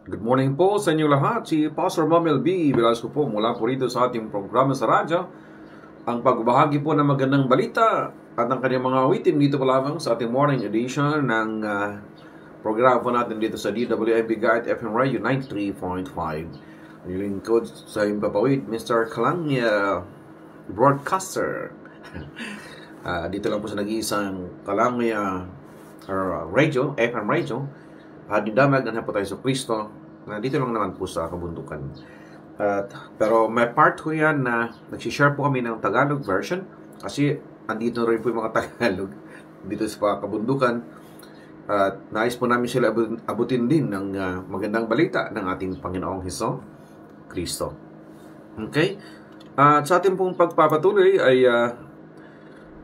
Good morning po sa inyo lahat. Si Pastor Mamel B. Velasco po mula po rito sa ating programa sa radyo. Ang pagbahagi po ng magandang balita at ng kanyang mga awitin dito po lamang sa ating morning edition ng programa po natin dito sa DWMB Guide FM Radio 93.5. Yung lingkod sa impapawid, Mr. Kalangya Broadcaster. Dito lang po sa nag-iisang Kalangya Radio, FM Radio. Dinamag na po tayo sa Kristo. Dito lang naman po sa kabundukan. Pero may part ko yan na nagsishare po kami ng Tagalog version. Kasi andito rin po yung mga Tagalog dito sa kabundukan. At nais po namin sila abutin din ng magandang balita ng ating Panginoong Hesus Kristo. Okay? At sa ating pong pagpapatuloy ay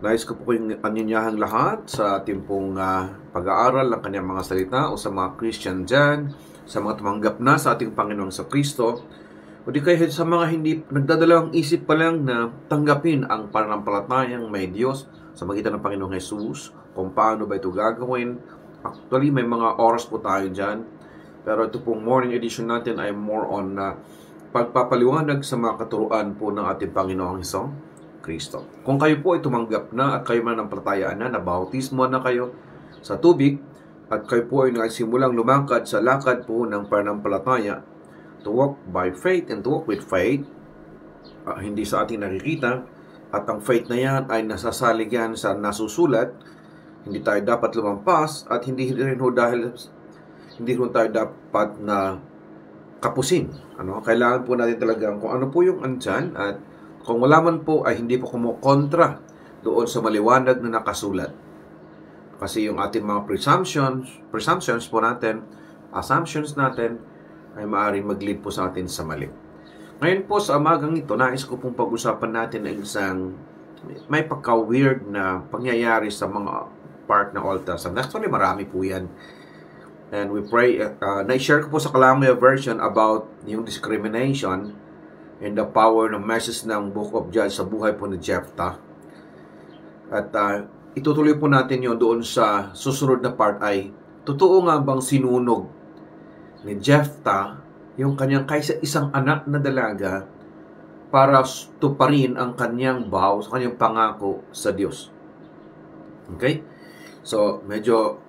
nais ko po kayong anyanyahang lahat sa ating pong pag-aaral ng kanyang mga salita o sa mga Christian dyan, sa mga tumanggap na sa ating Panginoong sa Kristo, o di kaya sa mga hindi nagdadalawang isip pa lang na tanggapin ang pananampalatayang may Diyos sa magitan ng Panginoong Jesus, kung paano ba ito gagawin. Actually, may mga oras po tayo dyan, pero ito pong morning edition natin ay more on pagpapaliwanag sa mga katuruan po ng ating Panginoong Hesus Kristo. Kung kayo po ay tumanggap na at kayo mananampalatayaan na, nabautismo na kayo sa tubig, at kayo po ay nagsimulang lumakad sa lakad po ng pananampalataya, to walk by faith and to walk with faith, hindi sa ating nakikita, at ang faith na yan ay nasasalig yan sa nasusulat, hindi tayo dapat lumampas, at hindi rin tayo dapat na kapusin. Kailangan po natin talagang kung ano po yung andyan, at kung wala man po ay hindi po kumukontra doon sa maliwanag na nakasulat. Kasi yung ating mga presumptions po natin, assumptions natin, ay maaaring mag-lead po sa atin sa mali. Ngayon po sa amagang ito, nais ko pong pag-usapan natin ng isang may pagka-weird na pangyayari sa mga part ng Old Testament. Actually, marami po yan. And we pray, na-share ko po sa Kalangya version about yung discrimination and the power ng message ng Book of Judges sa buhay po ni Jephthah. At itutuloy po natin yon doon sa susunod na part ay, totoo nga bang sinunog ni Jephthah yung kanyang kaysa isang anak na dalaga para tuparin ang kanyang vow, sa kanyang pangako sa Diyos? Okay? So, medyo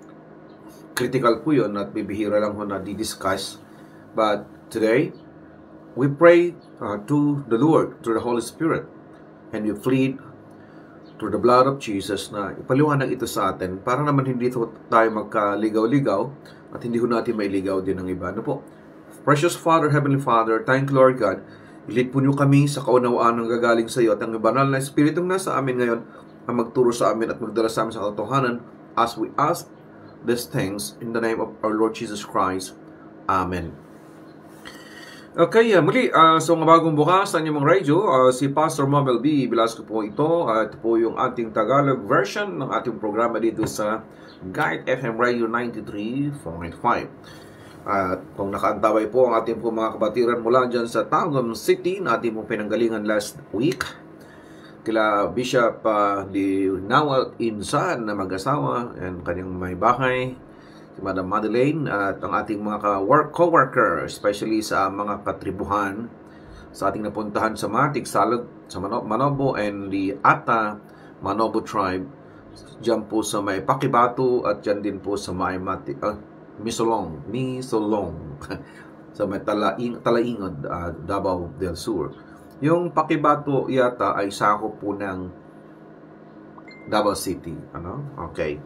critical po yun at bibihira lang ho na di-discuss. But today, we pray to the Lord through the Holy Spirit, and we plead through the blood of Jesus na ipaliwanag ito sa atin para naman hindi tayo magkaligaw-ligaw at hindi ko natin mailigaw din ng iba. Ano po? Precious Father, Heavenly Father, thank you Lord God. Ilid po niyo kami sa kaunawaan ng gagaling sa iyo at ang banal na Espiritong nasa amin ngayon ang magturo sa amin at magdala sa amin sa katotohanan as we ask these things in the name of our Lord Jesus Christ. Amen. Okay, muli, so mga bagong bukas sa inyong radio, si Pastor Mamel B. Velasco po ito, at po yung ating Tagalog version ng ating programa dito sa Guide FM Radio 93.5. At kung nakaantabay po ang ating po mga kabatiran mula dyan sa Tagum City na ating po pinanggalingan last week, kila Bishop di Nawal Insan na mag-asawa and kanyang may bahay, si Madam Madeleine at ang ating mga co-worker, especially sa mga katribuhan sa ating napuntahan sa Matik, Salog, sa Manobo and the Ata Manobo tribe, dyan po sa may Pakibatu at dyan din po sa may Misolong sa may Talaingod, Davao del Sur. Yung Pakibatu yata ay sakop po ng Davao City. Okay.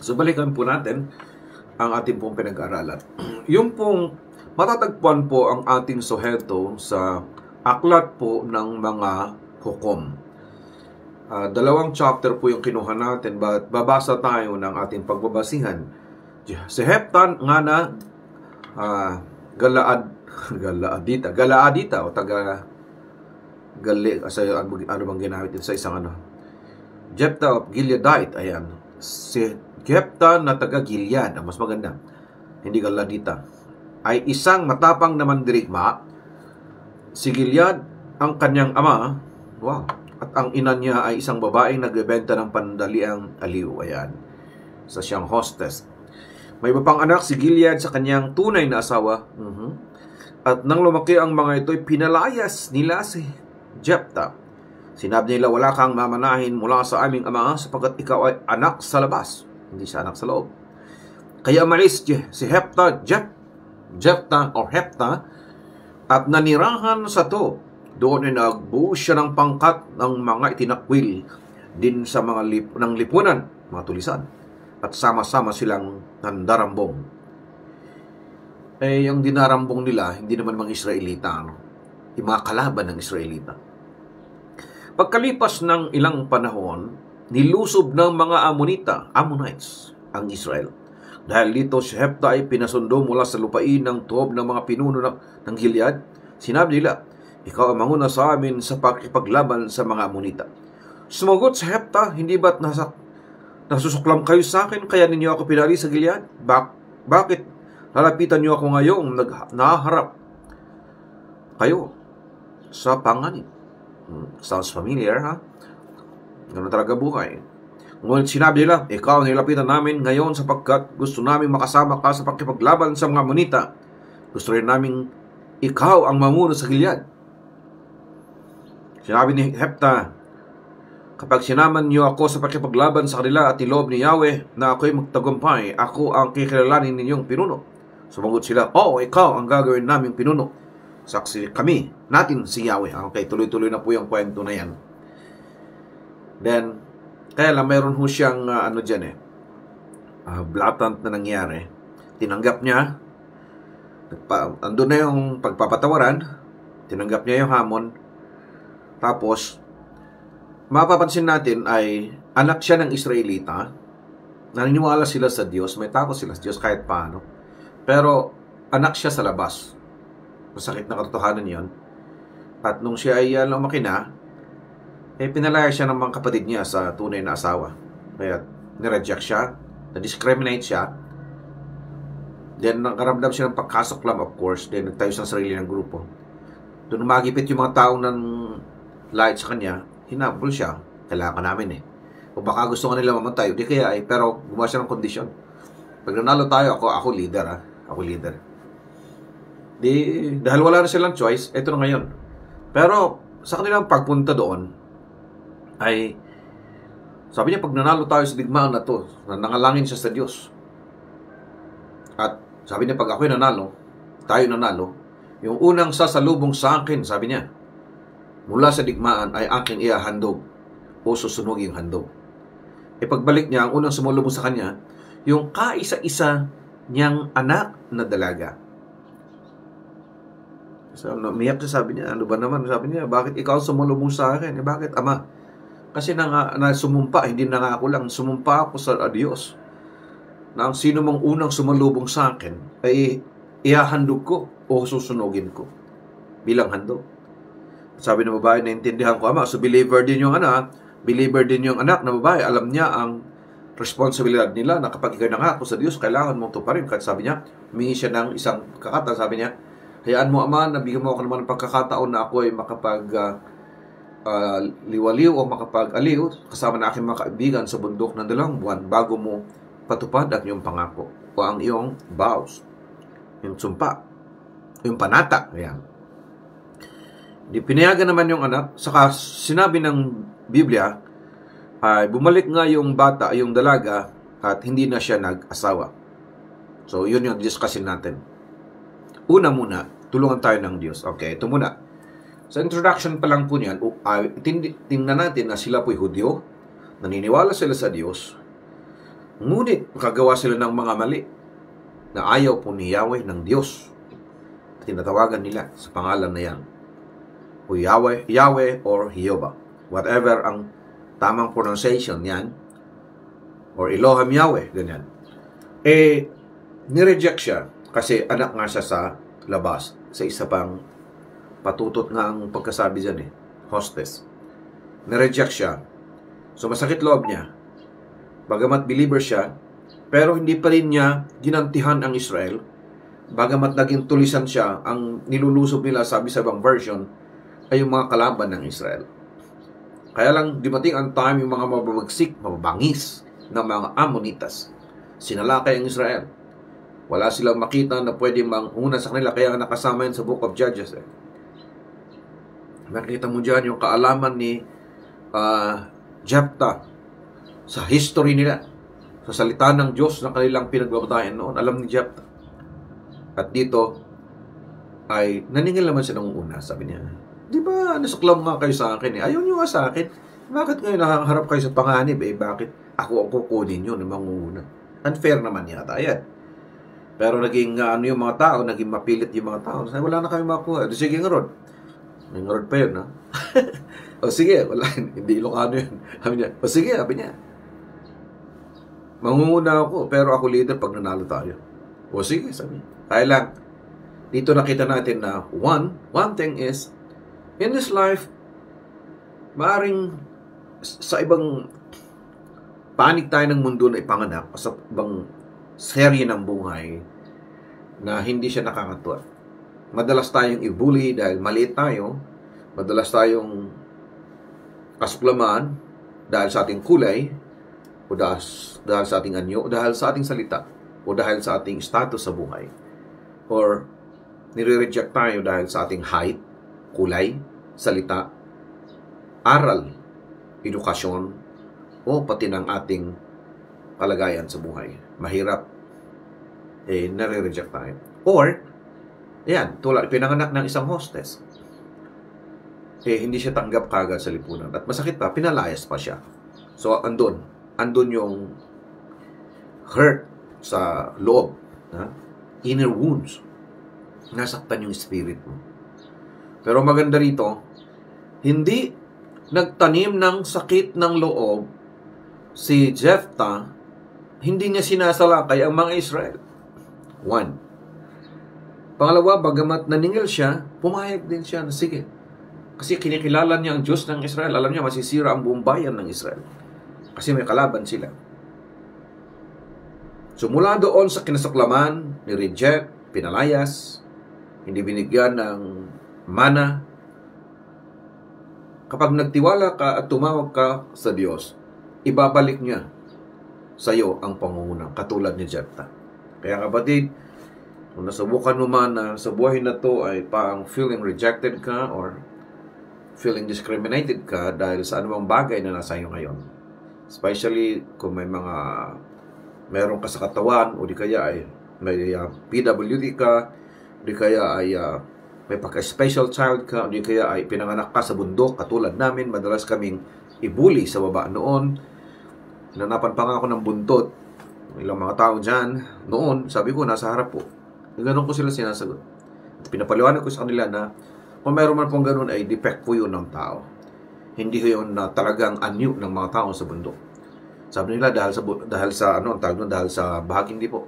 So balikan po natin ang ating pong pinag-aralan. Yung pong matatagpuan po ang ating suheto sa aklat po ng mga hukom. Dalawang chapter po yung kinuha natin, but babasa tayo ng ating pagbabasihan. Si Jephthah nga na Galaadita o taga Gali, ano bang ginamit sa isang Jephthah of Gileadite, ayan. Si Jephthah na taga Gilead, mas maganda, hindi Galadita, ay isang matapang na mandirigma. Si Gilead ang kanyang ama, at ang ina niya ay isang babaeng nagbebenta ng pandaliang aliw, ayan, sa siyang hostess. May iba pang anak si Gilead sa kanyang tunay na asawa. At nang lumaki ang mga ito'y pinalayas nila si Jephthah. Sinabi nila, wala kang mamanahin mula sa aming ama sapagkat ikaw ay anak sa labas, hindi sa anak sa loob. Kaya umalis si Jephthah at nanirahan sa to. Doon ay nagbuo siya ng pangkat ng mga itinakwil din sa mga ng lipunan, mga tulisan. At sama-sama silang nandarambong. Yung dinarambong nila, hindi naman mga Israelita, yung mga kalaban ng Israelita. Pagkalipas ng ilang panahon, nilusob ng mga Ammonites, ang Israel. Dahil dito si Jephthah ay pinasundo mula sa lupain ng tuob ng mga pinuno ng Gilead. Sinabi nila, ikaw ang manguna sa amin sa pakipaglaban sa mga Ammonita. Sumagot si Jephthah, hindi ba't nasusuklam kayo sa akin, kaya ninyo ako pinali sa Gilead? Bakit lalapitan niyo ako ngayong naharap kayo sa panganib? Sounds familiar, ha? Ganun talaga buhay. Ngunit sinabi nila, ikaw ang nilapitan namin ngayon sapagkat gusto namin makasama ka sa pakipaglaban sa mga Ammonita. Gusto rin namin ikaw ang mamuno sa Gilead. Sinabi ni Jephthah, kapag sinaman niyo ako sa pakipaglaban sa kanila at iloob ni Yahweh na ako'y magtagumpay, ako ang kikilalanin ninyong pinuno. Sumagot sila, ikaw ang gagawin naming pinuno. Saksi kami, natin si Yahweh. Okay, tuloy-tuloy na po yung kwento na yan. Then, kaya lang mayroon ho siyang, blatant na nangyari. Tinanggap niya, andun na yung pagpapatawaran, tinanggap niya yung hamon, tapos, mapapansin natin ay anak siya ng Israelita, naniniwala sila sa Diyos, may takot sila sa Diyos kahit paano, pero anak siya sa labas. Masakit na katotohanan yon. At nung siya ay lumaki na, pinalaya siya ng mga kapatid niya sa tunay na asawa. Kaya nireject siya, na-discriminate siya, then nakaramdam siya ng pagkasuklam, of course, then nagtayo siya ng sarili ng grupo. Doon magipit yung mga taong ng light sa kanya, hinabol siya, kailangan namin o baka gusto nga nila mamatay, di kaya pero gumawa siya ng kondisyon. Pag nanalo tayo, ako leader, ako leader. Dahil wala na silang choice, ito na ngayon. Pero sa kanilang pagpunta doon ay sabi niya, pag nanalo tayo sa digmaan na to, nanangalangin siya sa Diyos. At sabi niya, pag ako'y nanalo, tayo nanalo, yung unang sasalubong sa akin, sabi niya, mula sa digmaan ay aking iahandog o susunugin handog. Pagbalik niya, ang unang sumulubong sa kanya, yung kaisa-isa niyang anak na dalaga. So, umiyak siya, sabi niya, ano ba naman? Sabi niya, bakit ikaw sumulubong sa akin? Bakit, Ama? Kasi sumumpa, hindi na nga ako lang, sumumpa ako sa Diyos na ang sino mang unang sumalubong sa akin ay ihahandog ko o susunugin ko bilang handog. Sabi ng babae, naintindihan ko, Ama. So, believer din yung anak na babae. Alam niya ang responsibilidad nila na kapag ikay nangako sa Diyos, kailangan mong tuparin. Kasi sabi niya, humingi siya ng isang kakata. Sabi niya, hayaan mo, Ama, nabigyan mo ako naman ng pagkakataon na ako ay liwaliw o makapag-aliw kasama na aking mga kaibigan sa bundok ng 2 buwan bago mo patupad ang iyong pangako o ang iyong vows, yung sumpa, yung panata. Ayan. Di pinayagan naman yung anak. Saka sinabi ng Biblia ay bumalik nga yung bata, yung dalaga, at hindi na siya nag-asawa. So, yun yung discussion natin. Una muna, tulungan tayo ng Diyos. Okay, ito muna. Sa introduction pa lang po niyan, tingnan natin na sila po'y Hudyo, naniniwala sila sa Diyos, ngunit makagawa sila ng mga mali na ayaw po ni Yahweh ng Diyos. Tinatawagan nila sa pangalan na yan. O Yahweh or Jehovah. Whatever ang tamang pronunciation yan. Or Elohim Yahweh, ganyan. Nireject siya kasi anak nga siya sa labas. Sa isa pang patutot nga ang pagkasabi dyan hostess. Nireject siya. So masakit loob niya. Bagamat believer siya, pero hindi pa rin niya ginantihan ang Israel. Bagamat naging tulisan siya, ang nilulusob nila, sabi sa ibang version, ay yung mga kalaban ng Israel. Kaya lang, dumating ang time yung mga mababagsik, mababangis ng mga Ammonitas. Sinalakay ang Israel. Wala silang makita na pwedeng manguna sa kanila, kaya nakasama yan sa Book of Judges. Makita mo dyan yung kaalaman ni Jephthah sa history nila, sa salita ng Diyos na kanilang pinagbabatayan noon. Alam ni Jephthah. At dito ay naningil naman siya nung una. Sabi niya, di ba nasuklam nga kayo sa akin? Ayaw niyo nga sa akin. Bakit ngayon nakaharap kayo sa panganib? Bakit ako ang kukunin nyo ng mangunguna? Unfair naman yata yan. Pero naging yung mga tao, naging mapilit yung mga tao. Sabi, wala na kami makuha. Sige nga Rod. May Rod pa yun, ha? O sige, wala. Hindi Ilocano yun. Sabi niya, o sige, sabi niya. Mangunguna ako, pero ako leader pag nanalo tayo. O sige, sabi niya. Kaya lang, dito nakita natin na one thing is, in this life, maaaring sa ibang panig tayo ng mundo na ipanganak, sa ibang serye ng buhay na hindi siya nakakatuwa. Madalas tayong i-bully dahil maliit tayo. Madalas tayong kasplaman dahil sa ating kulay, o dahil sa ating anyo, o dahil sa ating salita, o dahil sa ating status sa buhay. Or nire-reject tayo dahil sa ating height, kulay, salita, aral, edukasyon, o pati ng ating kalagayan sa buhay. Mahirap, nare-reject tayo. Or, yan, tulad, pinanganak ng isang hostess. Hindi siya tanggap kagad sa lipunan. At masakit pa, pinalayas pa siya. So, andun yung hurt sa loob. Inner wounds. Nasaktan yung spirit mo. Pero maganda rito, hindi nagtanim ng sakit ng loob si Jephthah, hindi niya sinasalakay ang mga Israel. 1. Pangalawa, bagamat naningil siya, pumayag din siya na sige. Kasi kinikilala niya ang Diyos ng Israel. Alam niya, masisira ang buong bayan ng Israel. Kasi may kalaban sila. So mula doon sa kinasaklaman, ni-reject, pinalayas, hindi binigyan ng mana. Kapag nagtiwala ka at tumawag ka sa Diyos, ibabalik niya sa iyo ang pangunguna, katulad ni Jephthah. Kaya kapatid, kung nasubukan mo man na sa buhay na to ay parang feeling rejected ka or feeling discriminated ka dahil sa anumang bagay na nasa iyo ngayon. Especially kung meron ka sa katawan o di kaya ay may PWD ka, di kaya ay may pagka-special child ka, o di kaya ay pinanganak ka sa bundok katulad namin. Madalas kaming ibuli sa baba noon. Nanapan pa nga ako ng buntot. Ilang mga tao dyan noon, sabi ko, nasa harap po. Ganun ko sila sinasagot. At pinapaliwanag ko sa kanila na kung mayroon man pong ganun ay defect po yun ng tao. Hindi yun na talagang anyo ng mga tao sa bundok. Sabi nila dahil sa bahagi, hindi po.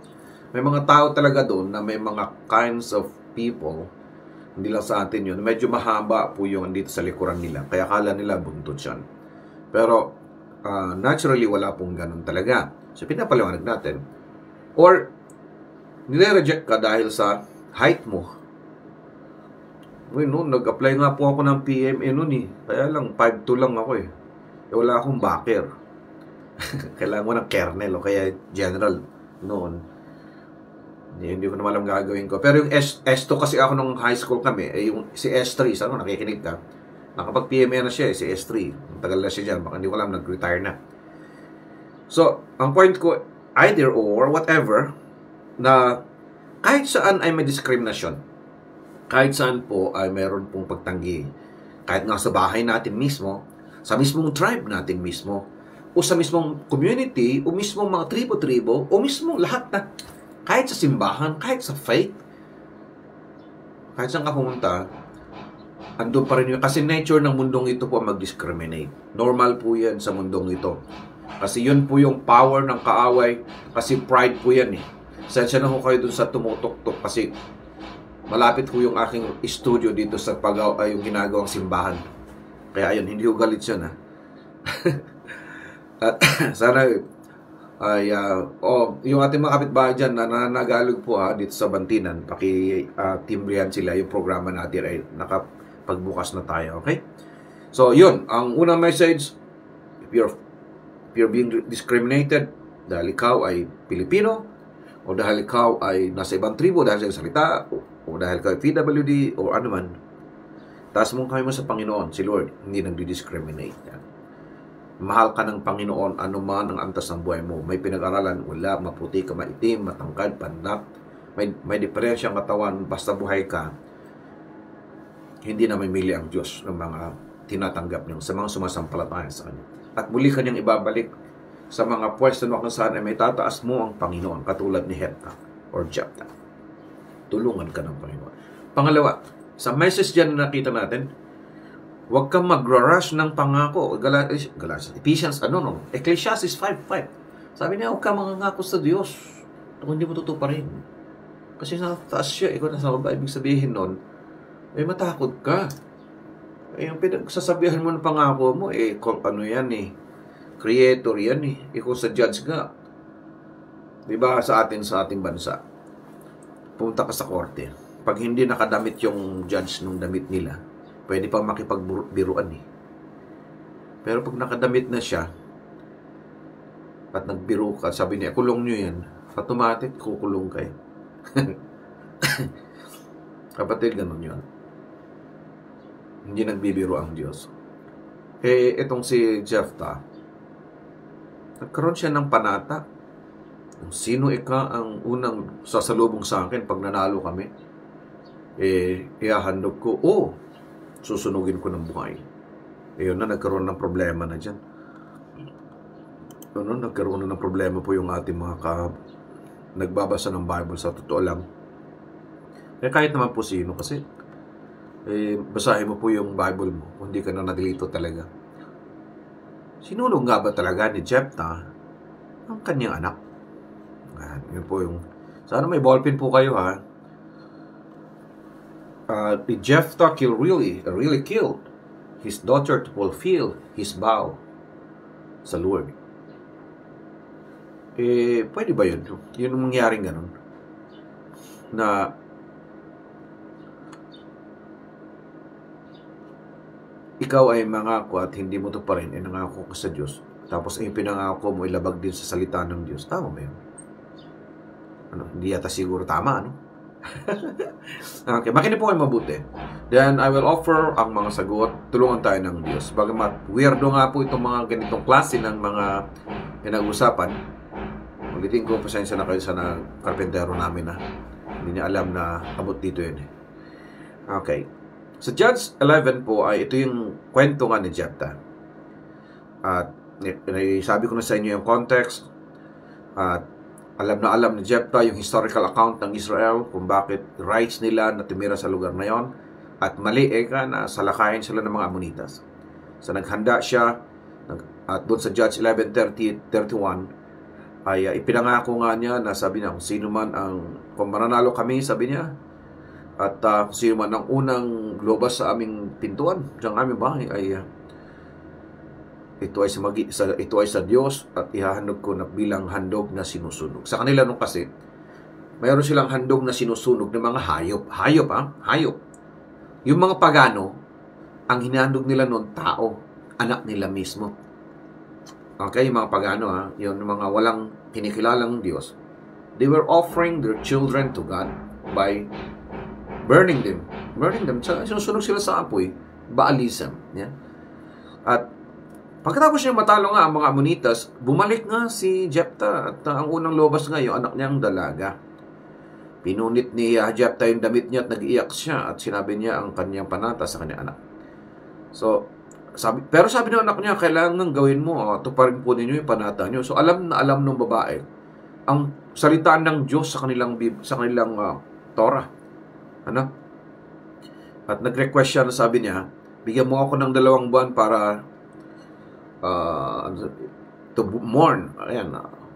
May mga tao talaga doon na may mga kinds of people, hindi lang sa atin yun, medyo mahaba po yung dito sa likuran nila. Kaya kala nila buntot yan. Pero naturally wala pong ganun talaga. So pinapaliwanag natin. Or nire-reject ka dahil sa height mo. Noon, nag-apply nga po ako ng PMA noon eh. Kaya lang, 5'2" lang ako eh. Wala akong backer. Kailangan mo ng kernel o kaya general noon. Hindi ko naman alam gagawin ko. Pero yung S2 kasi ako nung high school kami, yung si S3, saan nakikinig ka? Nakapag-PMA na siya si S3. Tagal na siya dyan, baka hindi ko alam, nag-retire na. So, ang point ko, either or, whatever, na kahit saan ay may diskriminasyon, kahit saan po ay mayroon pong pagtanggi, kahit nga sa bahay natin mismo, sa mismong tribe natin mismo, o sa mismong community, o mismong mga tribo-tribo, o mismong lahat na, kahit sa simbahan, kahit sa faith, kahit saan ka pumunta, andun pa rin yun. Kasi nature ng mundong ito po mag-discriminate. Normal po yan sa mundong ito. Kasi yun po yung power ng kaaway, kasi pride po yan eh. Sensya na ho kayo dun sa tumutok-tok kasi malapit ho yung aking studio dito sa yung ginagawang simbahan. Kaya ayun, hindi ko galit yun ha. At sana ay yung ating mga kapitbahay dyan na nananagalog po dito sa Bantinan, paki-timbrihan sila yung programa natin ay nakapagbukas na tayo, okay? So yun, ang unang message, if you're being discriminated dahil ikaw ay Pilipino, o dahil ikaw ay nasa ibang tribo dahil sa salita, o dahil ikaw ay PWD, o ano man, taas mong kamay mo sa Panginoon, si Lord, hindi nagdi-discriminate. Yan. Mahal ka ng Panginoon, ano man ang antas ng buhay mo. May pinag-aralan, wala, maputi ka, maitim, matangkad, pandak, may diferensya ang katawan, basta buhay ka, hindi na mamili ang Diyos ng mga tinatanggap niyo sa mga sumasampalataya sa Kanya. At muli Kanyang ibabalik sa mga pwesto na kung saan ay may tataas mo ang Panginoon, katulad ni Jephthah or Jephthah. Tulungan ka ng Panginoon. Pangalawa, sa message dyan na nakita natin, huwag kang magra-rush ng pangako. Ephesians, Ecclesiastes 5:5. Sabi niya, huwag kang mangangako sa Diyos kung hindi mo tutuparin. Kasi nasa taas siya, ikaw nasa baba. Ibig sabihin nun, matakot ka. Yung pinagsasabihan mo ng pangako mo, creator yan ikaw sa judge ka. Diba sa ating bansa, pumunta ka sa korte. Pag hindi nakadamit yung judge nung damit nila, pwede pang makipagbiruan Pero pag nakadamit na siya, at nagbiro ka, sabi niya, kulong nyo yan, automatic, kukulong kayo. Kapatid, ganun yun. Hindi nagbibiro ang Diyos. Itong si Jephthah, nagkaroon siya ng panata. Sino ang unang sasalubong sa akin pag nanalo kami? Ihahandog ko, susunugin ko ng buhay. Yun na, nagkaroon ng problema na dyan. Nagkaroon na ng problema po yung ating mga nagbabasa ng Bible, sa totoo lang. Kahit naman po sino, kasi basahin mo po yung Bible mo, kung hindi ka na nadilito talaga. Sinulong nga ba talaga ni Jephthah ang kanyang anak? Yun po yung, sana may ballpen po kayo Jephthah really killed his daughter to fulfill his vow sa Lord. Pwede ba yun? Yun ang mangyaring ganun. Na ikaw ay mangako at hindi mo to pa rin, nangako ka sa Diyos. Tapos pinangako mo ilabag din sa salita ng Diyos. Tama ba yun? Hindi yata siguro tama, Okay, makinig po kayo mabuti. Then, I will offer ang mga sagot. Tulungan tayo ng Diyos. Bagamat weirdo nga po itong mga ganitong klase ng mga pinag-usapan. Ulitin ko, pasensya na kayo sa karpentero namin hindi niya alam na abot dito yun. Okay. Sa Judges 11 po ay ito yung kwento nga ni Jephthah. At sabi ko na sa inyo yung context. At alam ni Jephthah yung historical account ng Israel kung bakit rights nila na tumira sa lugar na yon. At mali na salakayin sila ng mga Ammonitas. So naghanda siya at doon sa Judges 11:30-31 ay ipinangako nga niya na sabi niya kung mananalo kami, sabi niya, at kung sino man ang unang lumabas sa aming pintuan, sa aming bahay, ay ito ay sa Diyos at ihahandog ko na bilang handog na sinusunog. Sa kanila nung kasi, mayroon silang handog na sinusunog ng mga hayop. Hayop. Yung mga pagano, ang hinahandog nila noon, tao, anak nila mismo. Okay, yung mga pagano, yung mga walang kinikilalang Diyos, they were offering their children to God by burning them. Sinusunog sila sa apoy. Baalism. Yeah? At pagkatapos niya matalo nga ang mga Ammonitas, bumalik nga si Jephthah at ang unang lobas nga yung anak niyang dalaga. Pinunit ni Jephthah yung damit niya at nag-iyak siya at sinabi niya ang kanyang panata sa kanyang anak. So, pero sabi ng anak niya, kailangan gawin mo, tuparin po ninyo yung panata niyo. So, alam na alam ng babae ang salita ng Diyos sa kanilang Torah. At nag-request siya na sabi niya, bigyan mo ako ng 2 buwan para to mourn,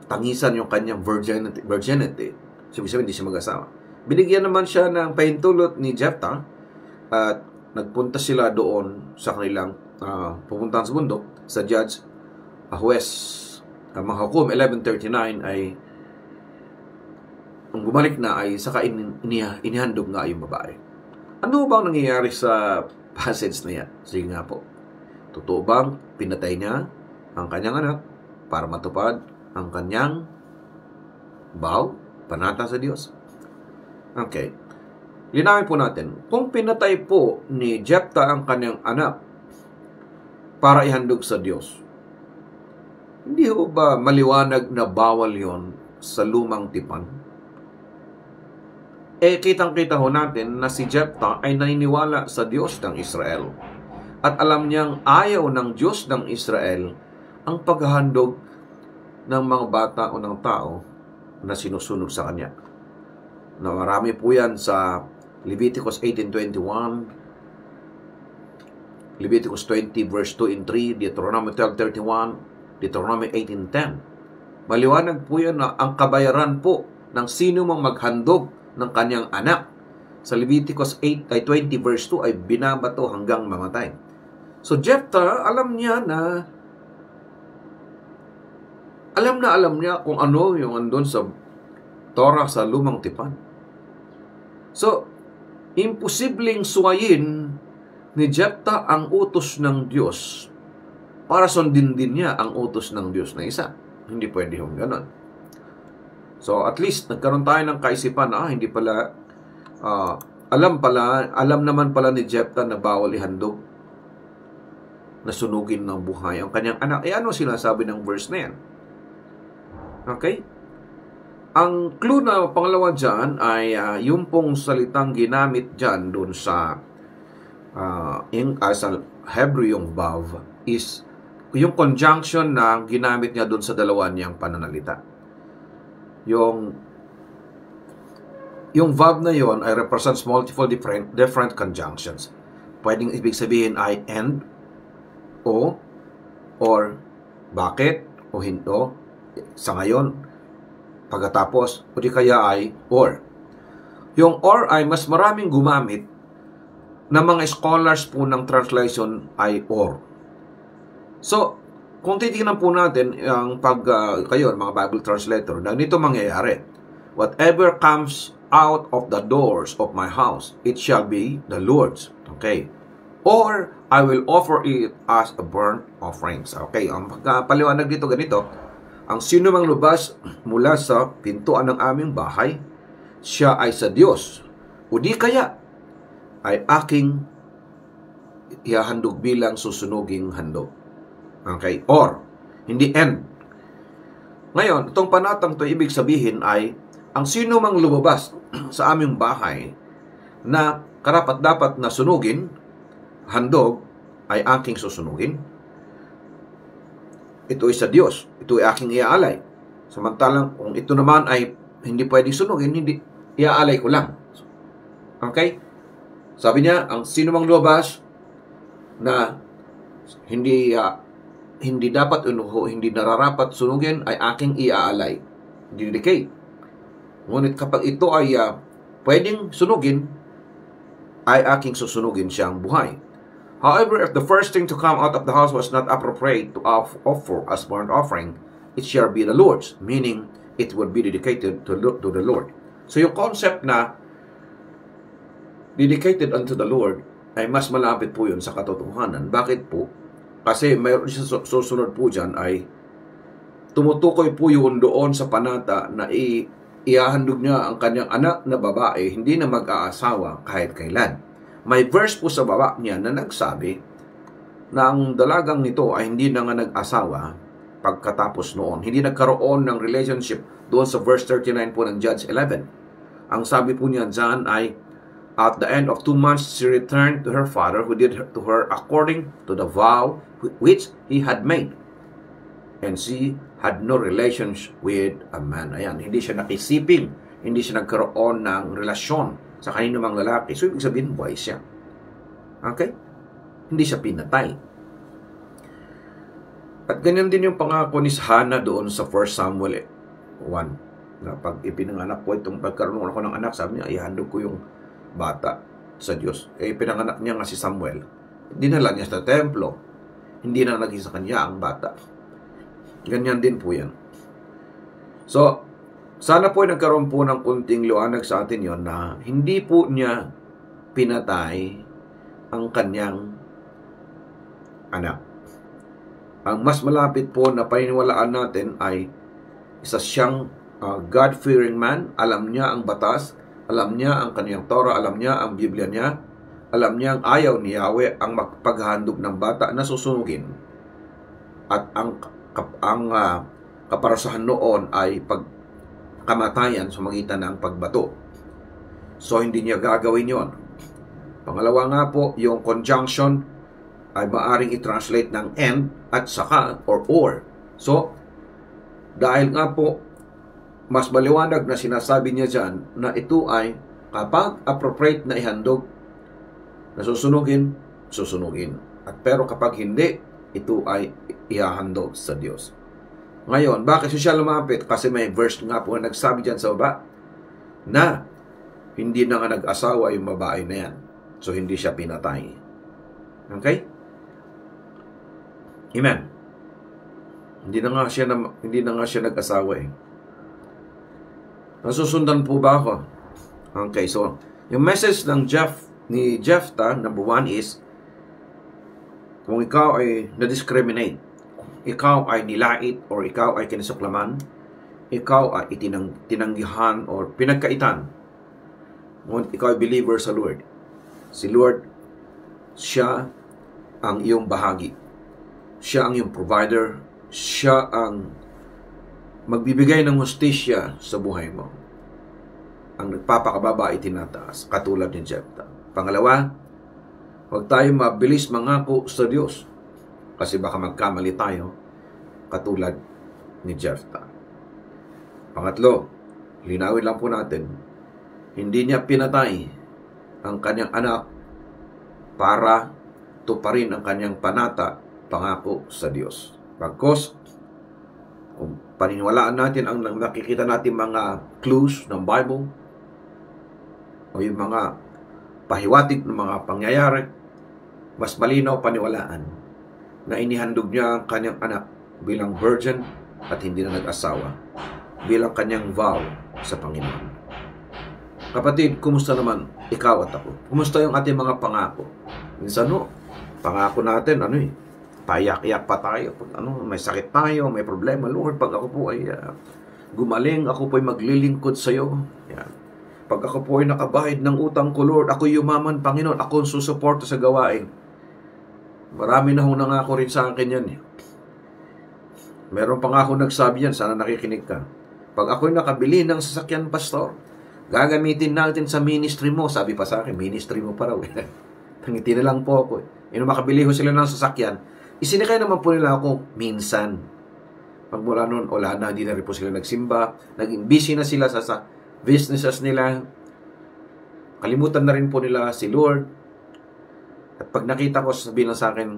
tangisan yung kanyang virginity. Sabi hindi siya mag-asawa. Binigyan naman siya ng pahintulot ni Jephthah at nagpunta sila doon sa kanilang pupuntahan sa bundok sa Judge Huwes. Mga Hukom 11:39 ay kung bumalik na ay saka inihandog nga yung babae. Ano bang nangyayari sa passage na yan? Sige nga po. Totoo bang pinatay niya ang kanyang anak para matupad ang kanyang vow? panata sa Diyos. Okay. Linawin po natin, kung pinatay po ni Jephthah ang kanyang anak para ihandog sa Diyos, hindi ho ba maliwanag na bawal yon sa lumang tipan? Kitang-kita ho natin na si Jephthah ay naniniwala sa Diyos ng Israel. At alam niyang ayaw ng Diyos ng Israel ang paghahandog ng mga bata o ng tao na sinusunod sa kanya. Na marami po yan sa Leviticus 18:21, Leviticus 20 verse 2 and 3, Deuteronomy 12:31, Deuteronomy 18:10. Maliwanag po yan na ang kabayaran po ng sino mang maghandog ng kanyang anak sa Leviticus 20 verse 2 ay binabato hanggang mamatay. So Jephthah, alam niya kung ano yung andun sa Torah sa lumang tipan. So, imposibleng suwayin ni Jephthah ang utos ng Diyos para sundin din niya ang utos ng Diyos na isa. Hindi pwede yung ganon. So, at least, nagkaroon tayo ng kaisipan na hindi pala, alam naman pala ni Jephthah na bawal ihandog, na sunugin ng buhay ang kanyang anak. Ano sinasabi ng verse na yan? Okay? Ang clue na pangalawa dyan ay yung pong salitang ginamit dyan doon sa sa Hebrew yung vav is yung conjunction na ginamit niya doon sa dalawa niyang pananalita. Yung vav na yon ay represents multiple different conjunctions. Pwedeng ibig sabihin ay and, o, or, bakit, o hinto, sa ngayon, pagkatapos, o di kaya ay or. Yung or ay mas maraming gumamit na mga scholars po ng translation ay or. So, kung titignan po natin ang kayo, mga Bible translator, na nito mangyayari, whatever comes out of the doors of my house, it shall be the Lord's. Okay. Or, I will offer it as a burnt offerings. Okay, ang paliwanag dito ganito, ang sino mang lubas mula sa pintuan ng aming bahay, siya ay sa Diyos. O di kaya, ay aking ihahandog bilang susunuging handog. Okay? Or, hindi and. Ngayon, itong panatang to ibig sabihin ay, ang sino mang lumabas sa aming bahay na karapat-dapat na sunugin, handog, ay aking susunugin. Ito ay sa Diyos. Ito ay aking iaalay. Samantalang kung ito naman ay hindi pwedeng sunugin, hindi, iaalay ko lang. Okay? Sabi niya, ang sino mang lumabas na hindi dapat hindi nararapat sunugin ay aking iaalay. Dedicate. Ngunit kapag ito ay pwedeng sunugin, ay aking susunugin siyang buhay. However, if the first thing to come out of the house was not appropriate to offer as burnt offering, it shall be the Lord's, meaning it would be dedicated to the Lord. So yung concept na dedicated unto the Lord ay mas malapit po yun sa katotohanan. Bakit po? Kasi mayroon siya susunod po dyan ay tumutukoy po yun doon sa panata na ihahandog niya ang kanyang anak na babae, hindi na mag-aasawa kahit kailan. May verse po sa baba niya na nagsabi na ang dalagang nito ay hindi na nga nag-asawa pagkatapos noon. Hindi nagkaroon ng relationship doon sa verse 39 po ng Judge 11. Ang sabi po niya dyan ay, at the end of 2 months, she returned to her father, who did to her according to the vow which he had made. And she had no relations with a man. Ayan, hindi siya nakisiping, hindi siya nagkaroon ng relasyon sa kanino mang lalaki. So, ibig sabihin, buhay siya. Okay? Hindi siya pinatay. At ganyan din yung pangako ni Hannah doon sa 1 Samuel 1. Na pag ipinanganak ko itong pagkaroon ako ng anak, sabi niya, ihandog ko yung bata sa Diyos. Pinanganak niya nga si Samuel. Dinala niya sa templo. Hindi na naging sa kanya ang bata. Ganyan din po yan. So, sana po nagkaroon po ng kunting liwanag sa atin yon na hindi po niya pinatay ang kanyang anak. Ang mas malapit po na paniniwalaan natin ay isa siyang God-fearing man, alam niya ang batas, alam niya ang kaniyang Torah, alam niya ang Biblia niya, alam niya ang ayaw ni Yahweh ang magpaghandog ng bata na susunugin. At ang kaparasahan noon ay pagkamatayan sa magitan ng pagbato. So, hindi niya gagawin yon. Pangalawa nga po, yung conjunction ay maaring i-translate ng and at saka or. So, dahil nga po, mas maliwanag na sinasabi niya dyan na ito ay kapag appropriate na ihandog, na susunugin. At pero kapag hindi, ito ay ihahandog sa Diyos. Ngayon, bakit siya lumapit? Kasi may verse nga po na nagsabi dyan sa baba na hindi na nga nag-asawa yung babae na yan. So, hindi siya pinatay. Okay? Amen. Hindi na nga siya nag-asawa eh. Nasusundan po ba ako? Okay, so, yung message ng ni Jephthah, number 1 is, kung ikaw ay na-discriminate, ikaw ay nilait, or ikaw ay kinasuklaman, ikaw ay tinanggihan, or pinagkaitan, ngunit ikaw ay believer sa Lord. Si Lord, siya ang iyong bahagi. Siya ang iyong provider. Siya ang magbibigay ng hustisya sa buhay mo. Ang nagpapakababa ay tinataas, katulad ni Jephthah. Pangalawa, huwag tayo mabilis mangako sa Diyos kasi baka magkamali tayo, katulad ni Jephthah. Pangatlo, linawin lang po natin, hindi niya pinatay ang kanyang anak para tuparin ang kanyang pangako sa Diyos. Bagkus, kung paniniwalaan natin ang nakikita natin mga clues ng Bible o yung mga pahiwatig ng mga pangyayari, mas malinaw paniwalaan na inihandog niya ang kanyang anak bilang virgin at hindi na nag-asawa, bilang kanyang vow sa Panginoon. Kapatid, kumusta naman ikaw at ako? Kumusta yung ating mga pangako? Minsan pangako natin, paiyak-iyak pa tayo. Pag may sakit tayo, may problema, Lord, pag ako po ay gumaling, ako po ay maglilingkod sa iyo. Yan. Pag ako po ay nakabahid ng utang ko, Lord, ako yumaman, Panginoon, ako ang susuporta sa gawain. Marami na nangako rin sa akin yan. Meron pa nga ako nagsabi yan, sana nakikinig ka. Pag ako'y nakabili ng sasakyan, Pastor, gagamitin natin sa ministry mo. Sabi pa sa akin, ministry mo pa raw. Tangiti na lang po ako. Makabili ko sila ng sasakyan, isinikay naman po nila ako minsan. Pag mula noon, wala na, hindi na rin po sila nagsimba. Naging busy na sila sa businesses nila. Kalimutan na rin po nila si Lord. At pag nakita ko, sabihin lang sa akin,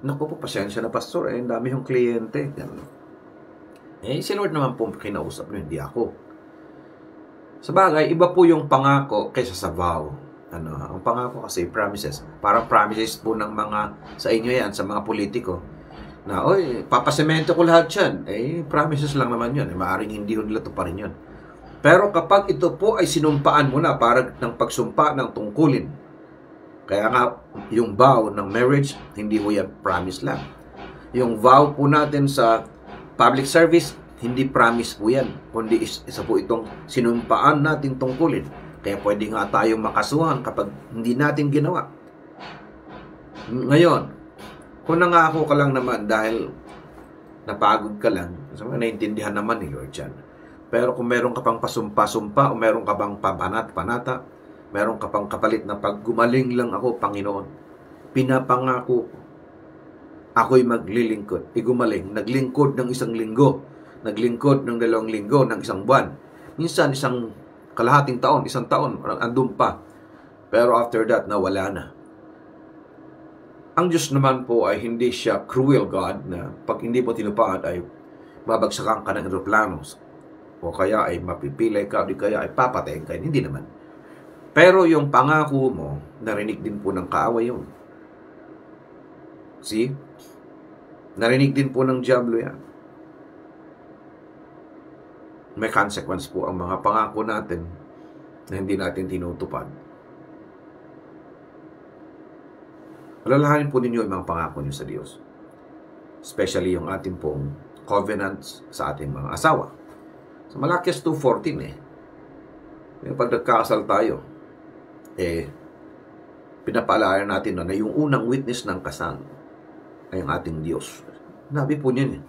naku po, pasensya na, Pastor, ang dami yung kliyente. Si Lord naman po kinausap niyo, hindi ako. Sa bagay, iba po yung pangako kaysa sa vow. Ang pangako kasi promises. Parang promises po ng mga sa inyo yan, sa mga politiko. Na, papasemento ko lahat yan. Promises lang naman yun. Maaring hindi nila to pa rin yun. Pero kapag ito po ay sinumpaan mo na para ng pagsumpa ng tungkulin. Kaya nga, yung vow ng marriage, hindi mo yan promise lang. Yung vow po natin sa public service, hindi promise po yan. Kundi isa po itong sinumpaan nating tungkulin. Kaya pwede nga tayong makasuhan kapag hindi natin ginawa. Ngayon, kung nangako ka lang naman dahil napagod ka lang, naintindihan naman ni Lord yan. Pero kung meron ka pang pasumpa-sumpa o meron ka pang panata, meron ka pang kapalit na pag gumaling lang ako, Panginoon, pinapangako ko, ako'y maglilingkod. Gumaling, naglingkod ng 1 linggo, naglingkod ng 2 linggo, ng 1 buwan. Minsan, isang kalahating taon, 1 taon, andun pa. Pero after that, nawala na. Ang Diyos naman po ay hindi siya cruel God na pag hindi mo tinupad ay babagsakan ka ng eroplanos o kaya ay mapipilay ka o di kaya ay papatayin ka. Hindi naman. Pero yung pangako mo, narinig din po ng kaaway yun. See? Narinig din po ng diablo yan. May consequence po ang mga pangako natin na hindi natin tinutupad. Alalahanin po ninyo yung mga pangako niyo sa Diyos. Especially yung ating pong covenants sa ating mga asawa. Sa Malakias 2:14 pag nagkakasal tayo, pinapaalala natin na yung unang witness ng kasal ay ang ating Diyos. Nabi po niyan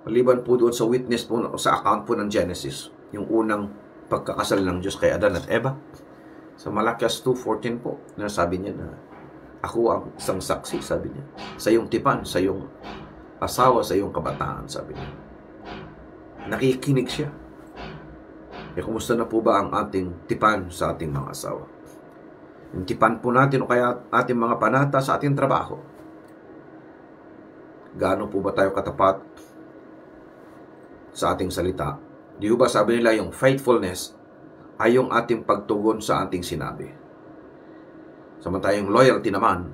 Maliban po doon sa witness po, sa account po ng Genesis, yung unang pagkakasal ng Diyos kay Adan at Eva. Sa Malakias 2:14 po, nasabi niya na ako ang isang saksi, sabi niya. Sa iyong tipan, sa iyong asawa, sa iyong kabataan, sabi niya. Nakikinig siya. Kumusta na po ba ang ating tipan sa ating mga asawa? Yung tipan po natin o kaya ating mga panata sa ating trabaho. Gaano po ba tayo katapat sa ating salita? Di ba sabi nila yung faithfulness ay yung ating pagtugon sa ating sinabi. Samantalang loyalty naman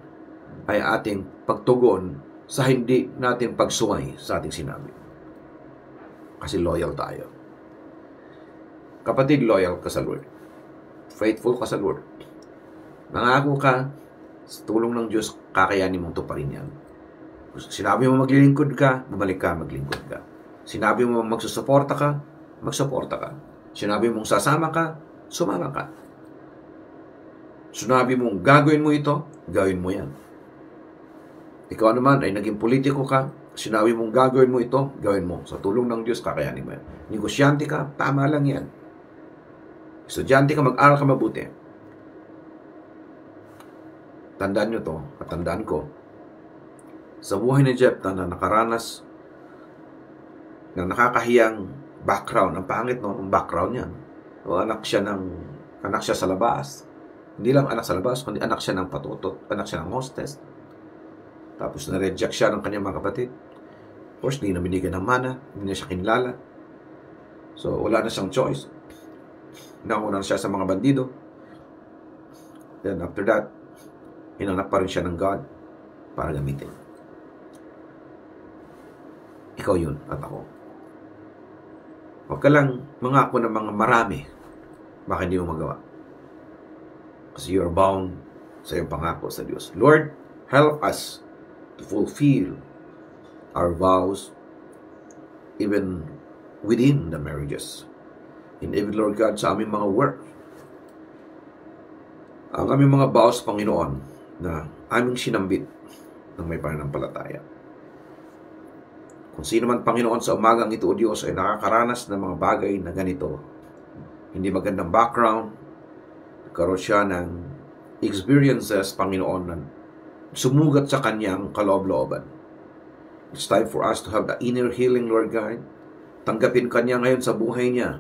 ay ating pagtugon sa hindi natin pagsumay sa ating sinabi. Kasi loyal tayo. Kapatid, loyal ka sa Lord. Faithful ka sa Lord. Nangako ka, sa tulong ng Diyos, kakayanin mong tuparin yan. Sinabi mo maglilingkod ka, bumalik ka, maglingkod ka. Sinabi mo magsusuporta ka, magsuporta ka. Sinabi mong sasama ka, sumama ka. Sinabi mong gagawin mo ito, gawin mo yan. Ikaw naman ay naging politiko ka, sinabi mong gagawin mo ito, gawin mo. Sa tulong ng Diyos, kakayanin mo yan. Negosyante ka, tama lang yan. Estudyante ka, mag-aral ka mabuti. Tandaan nyo to, at tandaan ko, sa buhay ni Jephthah na nakaranas ng nakakahiyang background, ang pangit ang background niya. O anak siya sa labas. Hindi lang anak sa labas, kundi anak siya ng patutot, anak siya ng hostess. Tapos na-reject siya ng kanyang mga kapatid. Of course, hindi na binigyan ng mana, hindi na siya kinilala. So, wala na siyang choice. Nauna siya sa mga bandido. Then after that, hinanap pa rin siya ng God para gamitin. Ikaw yun at ako. Huwag ka lang mangako ng mga marami. Baka hindi mo magawa. Kasi you're bound sa iyong pangako sa Diyos. Lord, help us to fulfill our vows even within the marriages. And even, Lord God, sa aming mga work. Ang aming mga vows, Panginoon, na aming sinambit ng may pananampalataya. Kung sino man, Panginoon, sa umagang ito, O Diyos, ay nakakaranas ng mga bagay na ganito, hindi magandang background, nagkaroon siya ng experiences, Panginoon, na sumugat sa kanyang kaloob-looban. It's time for us to have the inner healing, Lord God. Tanggapin kanya ngayon sa buhay niya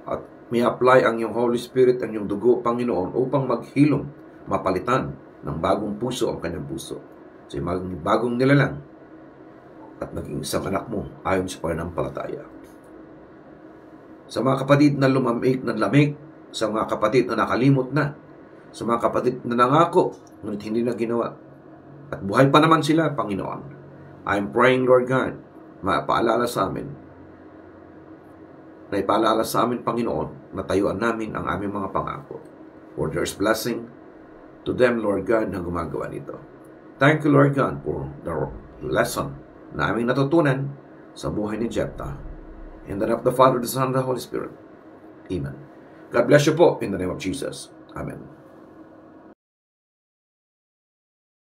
at may apply ang iyong Holy Spirit, ang iyong dugo, Panginoon, upang maghilom, mapalitan ng bagong puso ang kanyang puso. So, yung bagong nilalang at maging isang anak mo ayon sa pananampalataya. Sa mga kapatid na lumamig na lamig, sa mga kapatid na nakalimot na, sa mga kapatid na nangako, ngunit hindi na ginawa, at buhay pa naman sila, Panginoon. I'm praying, Lord God, mapaalala sa amin, na ipaalala sa amin, Panginoon, na tayuan namin ang aming mga pangako. For there's blessing to them, Lord God, na gumagawa nito. Thank you, Lord God, for the lesson na aming natutunan sa buhay ni Jephthah. In the name of the Father, the Son, and the Holy Spirit. Amen. God bless you po in the name of Jesus. Amen.